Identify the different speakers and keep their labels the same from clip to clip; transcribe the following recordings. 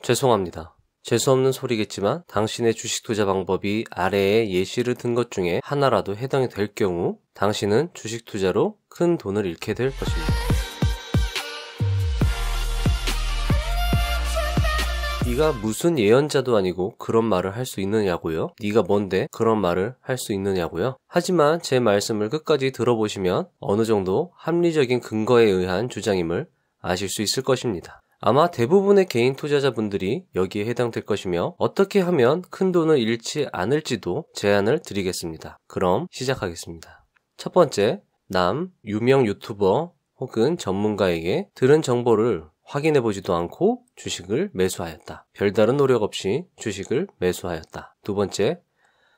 Speaker 1: 죄송합니다. 재수없는 소리겠지만 당신의 주식 투자 방법이 아래의 예시를 든 것 중에 하나라도 해당이 될 경우 당신은 주식 투자로 큰 돈을 잃게 될 것입니다. 네가 무슨 예언자도 아니고 그런 말을 할 수 있느냐고요? 네가 뭔데 그런 말을 할 수 있느냐고요? 하지만 제 말씀을 끝까지 들어보시면 어느 정도 합리적인 근거에 의한 주장임을 아실 수 있을 것입니다. 아마 대부분의 개인 투자자분들이 여기에 해당될 것이며 어떻게 하면 큰 돈을 잃지 않을지도 제안을 드리겠습니다. 그럼 시작하겠습니다. 첫 번째, 유명 유튜버 혹은 전문가에게 들은 정보를 확인해보지도 않고 주식을 매수하였다. 별다른 노력 없이 주식을 매수하였다. 두 번째,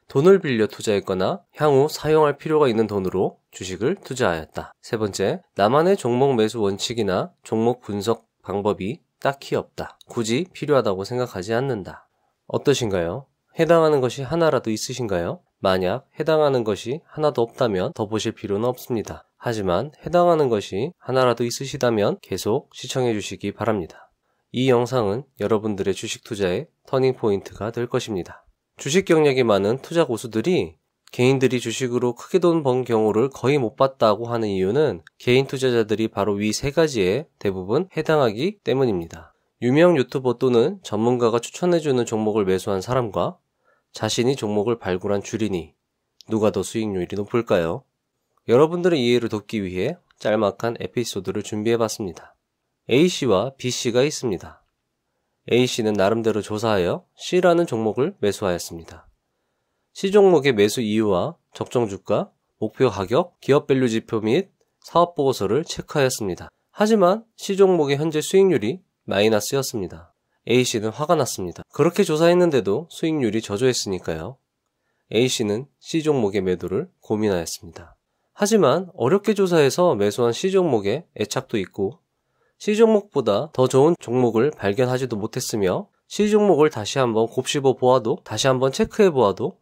Speaker 1: 돈을 빌려 투자했거나 향후 사용할 필요가 있는 돈으로 주식을 투자하였다. 세 번째, 나만의 종목 매수 원칙이나 종목 분석 방법이 딱히 없다. 굳이 필요하다고 생각하지 않는다. 어떠신가요? 해당하는 것이 하나라도 있으신가요? 만약 해당하는 것이 하나도 없다면 더 보실 필요는 없습니다. 하지만 해당하는 것이 하나라도 있으시다면 계속 시청해 주시기 바랍니다. 이 영상은 여러분들의 주식 투자의 터닝 포인트가 될 것입니다. 주식 경력이 많은 투자 고수들이 개인들이 주식으로 크게 돈 번 경우를 거의 못 봤다고 하는 이유는 개인 투자자들이 바로 위 세 가지에 대부분 해당하기 때문입니다. 유명 유튜버 또는 전문가가 추천해주는 종목을 매수한 사람과 자신이 종목을 발굴한 주린이 누가 더 수익률이 높을까요? 여러분들의 이해를 돕기 위해 짤막한 에피소드를 준비해봤습니다. A씨와 B씨가 있습니다. A씨는 나름대로 조사하여 C라는 종목을 매수하였습니다. C 종목의 매수 이유와 적정 주가, 목표 가격, 기업 밸류 지표 및 사업 보고서를 체크하였습니다. 하지만 C 종목의 현재 수익률이 마이너스였습니다. A씨는 화가 났습니다. 그렇게 조사했는데도 수익률이 저조했으니까요. A씨는 C 종목의 매도를 고민하였습니다. 하지만 어렵게 조사해서 매수한 C 종목에 애착도 있고 C 종목보다 더 좋은 종목을 발견하지도 못했으며 C 종목을 다시 한번 곱씹어 보아도 다시 한번 체크해 보아도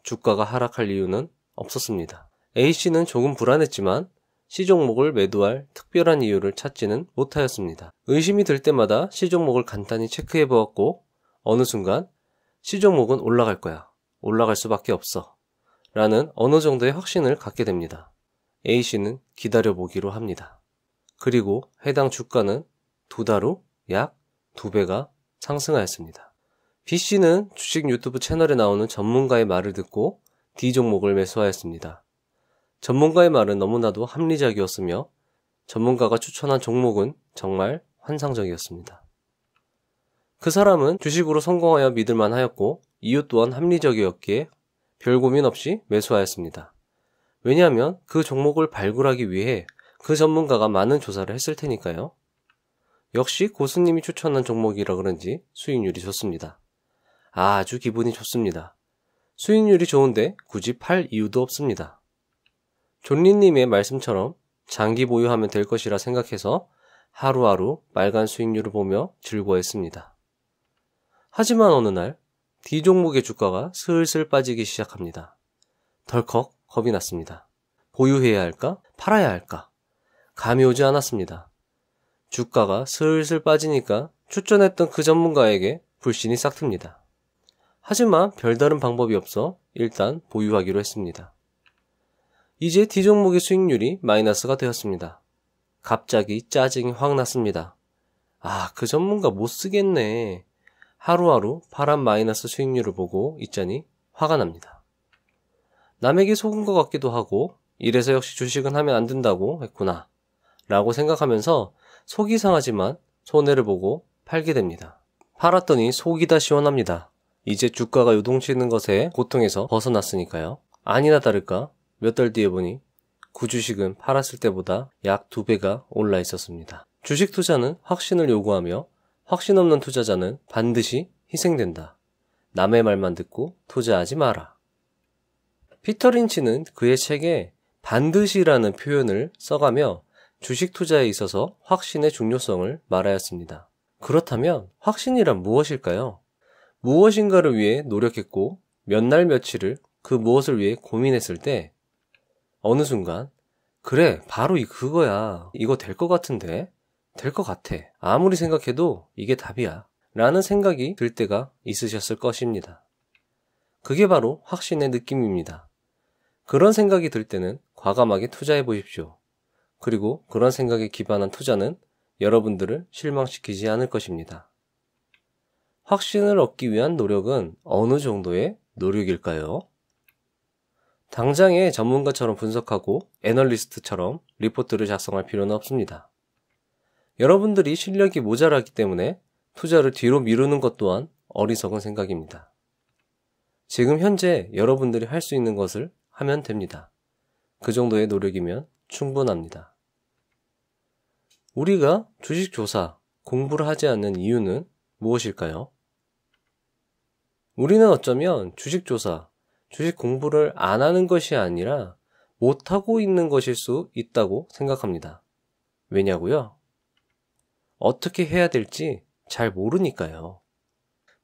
Speaker 1: 주가가 하락할 이유는 없었습니다. A씨는 조금 불안했지만 C 종목을 매도할 특별한 이유를 찾지는 못하였습니다. 의심이 들 때마다 C 종목을 간단히 체크해 보았고 어느 순간 C 종목은 올라갈 거야. 올라갈 수밖에 없어. 라는 어느 정도의 확신을 갖게 됩니다. A씨는 기다려보기로 합니다. 그리고 해당 주가는 2달 후 약 2배가 상승하였습니다. B씨는 주식 유튜브 채널에 나오는 전문가의 말을 듣고 D 종목을 매수하였습니다. 전문가의 말은 너무나도 합리적이었으며 전문가가 추천한 종목은 정말 환상적이었습니다. 그 사람은 주식으로 성공하여 믿을만 하였고 이유 또한 합리적이었기에 별 고민 없이 매수하였습니다. 왜냐하면 그 종목을 발굴하기 위해 그 전문가가 많은 조사를 했을 테니까요. 역시 고수님이 추천한 종목이라 그런지 수익률이 좋습니다. 아주 기분이 좋습니다. 수익률이 좋은데 굳이 팔 이유도 없습니다. 존리님의 말씀처럼 장기 보유하면 될 것이라 생각해서 하루하루 빨간 수익률을 보며 즐거워했습니다. 하지만 어느 날 D 종목의 주가가 슬슬 빠지기 시작합니다. 덜컥 겁이 났습니다. 보유해야 할까? 팔아야 할까? 감이 오지 않았습니다. 주가가 슬슬 빠지니까 추천했던 그 전문가에게 불신이 싹 틉니다. 하지만 별다른 방법이 없어 일단 보유하기로 했습니다. 이제 D 종목의 수익률이 마이너스가 되었습니다. 갑자기 짜증이 확 났습니다. 그 전문가 못 쓰겠네. 하루하루 파란 마이너스 수익률을 보고 있자니 화가 납니다. 남에게 속은 것 같기도 하고 이래서 역시 주식은 하면 안 된다고 했구나 라고 생각하면서 속이 상하지만 손해를 보고 팔게 됩니다. 팔았더니 속이 다 시원합니다. 이제 주가가 요동치는 것에 고통에서 벗어났으니까요. 아니나 다를까 몇 달 뒤에 보니 그 주식은 팔았을 때보다 약 2배가 올라 있었습니다. 주식 투자는 확신을 요구하며 확신 없는 투자자는 반드시 희생된다. 남의 말만 듣고 투자하지 마라. 피터 린치는 그의 책에 반드시라는 표현을 써가며 주식 투자에 있어서 확신의 중요성을 말하였습니다. 그렇다면 확신이란 무엇일까요? 무엇인가를 위해 노력했고 몇 날 며칠을 그 무엇을 위해 고민했을 때 어느 순간 그래 바로 그거야. 이거 될 것 같은데? 될 것 같아. 아무리 생각해도 이게 답이야. 라는 생각이 들 때가 있으셨을 것입니다. 그게 바로 확신의 느낌입니다. 그런 생각이 들 때는 과감하게 투자해 보십시오. 그리고 그런 생각에 기반한 투자는 여러분들을 실망시키지 않을 것입니다. 확신을 얻기 위한 노력은 어느 정도의 노력일까요? 당장의 전문가처럼 분석하고 애널리스트처럼 리포트를 작성할 필요는 없습니다. 여러분들이 실력이 모자라기 때문에 투자를 뒤로 미루는 것 또한 어리석은 생각입니다. 지금 현재 여러분들이 할 수 있는 것을 하면 됩니다. 그 정도의 노력이면 충분합니다. 우리가 주식 조사, 공부를 하지 않는 이유는 무엇일까요? 우리는 어쩌면 주식 조사, 주식 공부를 안 하는 것이 아니라 못하고 있는 것일 수 있다고 생각합니다. 왜냐고요? 어떻게 해야 될지 잘 모르니까요.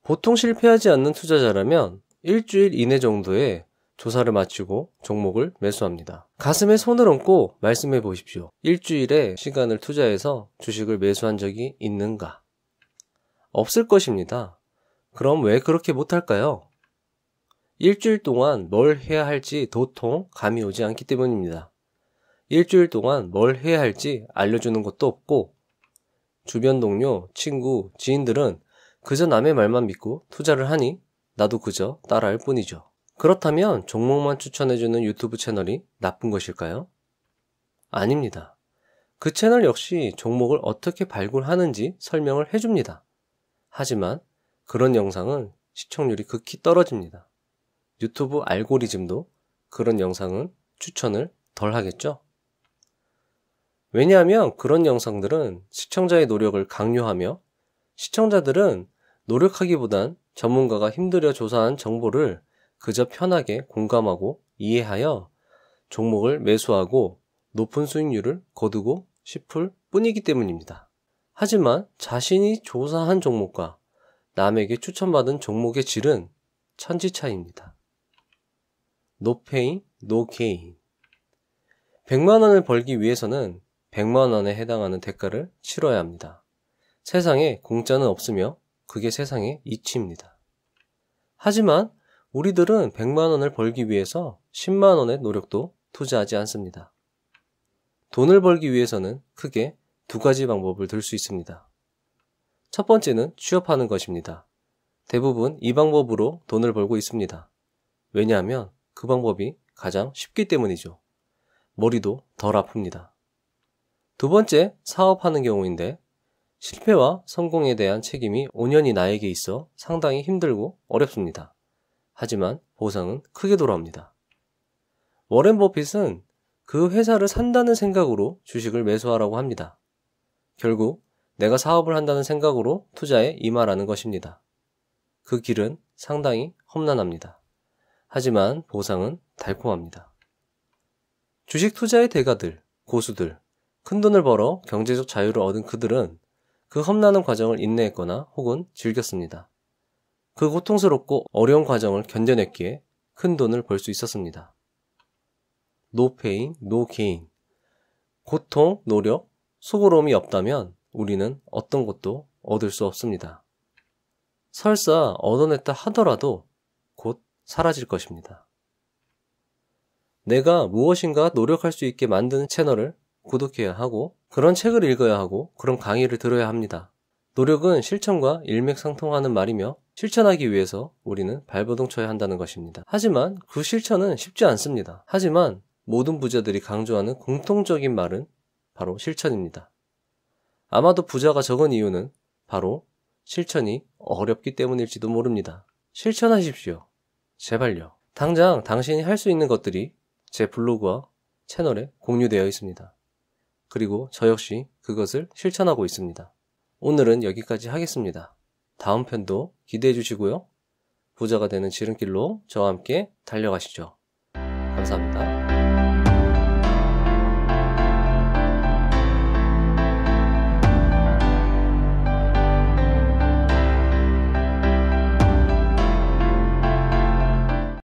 Speaker 1: 보통 실패하지 않는 투자자라면 일주일 이내 정도에 조사를 마치고 종목을 매수합니다. 가슴에 손을 얹고 말씀해 보십시오. 일주일의 시간을 투자해서 주식을 매수한 적이 있는가? 없을 것입니다. 그럼 왜 그렇게 못할까요? 일주일 동안 뭘 해야 할지 도통 감이 오지 않기 때문입니다. 일주일 동안 뭘 해야 할지 알려주는 것도 없고 주변 동료, 친구, 지인들은 그저 남의 말만 믿고 투자를 하니 나도 그저 따라할 뿐이죠. 그렇다면 종목만 추천해주는 유튜브 채널이 나쁜 것일까요? 아닙니다. 그 채널 역시 종목을 어떻게 발굴하는지 설명을 해줍니다. 하지만 그런 영상은 시청률이 극히 떨어집니다. 유튜브 알고리즘도 그런 영상은 추천을 덜 하겠죠? 왜냐하면 그런 영상들은 시청자의 노력을 강요하며 시청자들은 노력하기보단 전문가가 힘들여 조사한 정보를 그저 편하게 공감하고 이해하여 종목을 매수하고 높은 수익률을 거두고 싶을 뿐이기 때문입니다. 하지만 자신이 조사한 종목과 남에게 추천받은 종목의 질은 천지 차이입니다. No pain, no gain. 100만 원을 벌기 위해서는 100만 원에 해당하는 대가를 치러야 합니다. 세상에 공짜는 없으며 그게 세상의 이치입니다. 하지만 우리들은 100만 원을 벌기 위해서 10만 원의 노력도 투자하지 않습니다. 돈을 벌기 위해서는 크게 두 가지 방법을 들 수 있습니다. 첫 번째는 취업하는 것입니다. 대부분 이 방법으로 돈을 벌고 있습니다. 왜냐하면 그 방법이 가장 쉽기 때문이죠. 머리도 덜 아픕니다. 두 번째, 사업하는 경우인데 실패와 성공에 대한 책임이 온전히 나에게 있어 상당히 힘들고 어렵습니다. 하지만 보상은 크게 돌아옵니다. 워렌 버핏은 그 회사를 산다는 생각으로 주식을 매수하라고 합니다. 결국 내가 사업을 한다는 생각으로 투자에 임하라는 것입니다. 그 길은 상당히 험난합니다. 하지만 보상은 달콤합니다. 주식 투자의 대가들, 고수들, 큰돈을 벌어 경제적 자유를 얻은 그들은 그 험난한 과정을 인내했거나 혹은 즐겼습니다. 그 고통스럽고 어려운 과정을 견뎌냈기에 큰 돈을 벌 수 있었습니다. No pain, no gain. 고통, 노력, 수고로움이 없다면 우리는 어떤 것도 얻을 수 없습니다. 설사 얻어냈다 하더라도 곧 사라질 것입니다. 내가 무엇인가 노력할 수 있게 만드는 채널을 구독해야 하고 그런 책을 읽어야 하고 그런 강의를 들어야 합니다. 노력은 실천과 일맥상통하는 말이며 실천하기 위해서 우리는 발버둥 쳐야 한다는 것입니다. 하지만 그 실천은 쉽지 않습니다. 하지만 모든 부자들이 강조하는 공통적인 말은 바로 실천입니다. 아마도 부자가 적은 이유는 바로 실천이 어렵기 때문일지도 모릅니다. 실천하십시오. 제발요. 당장 당신이 할 수 있는 것들이 제 블로그와 채널에 공유되어 있습니다. 그리고 저 역시 그것을 실천하고 있습니다. 오늘은 여기까지 하겠습니다. 다음 편도 기대해 주시고요. 부자가 되는 지름길로 저와 함께 달려가시죠. 감사합니다.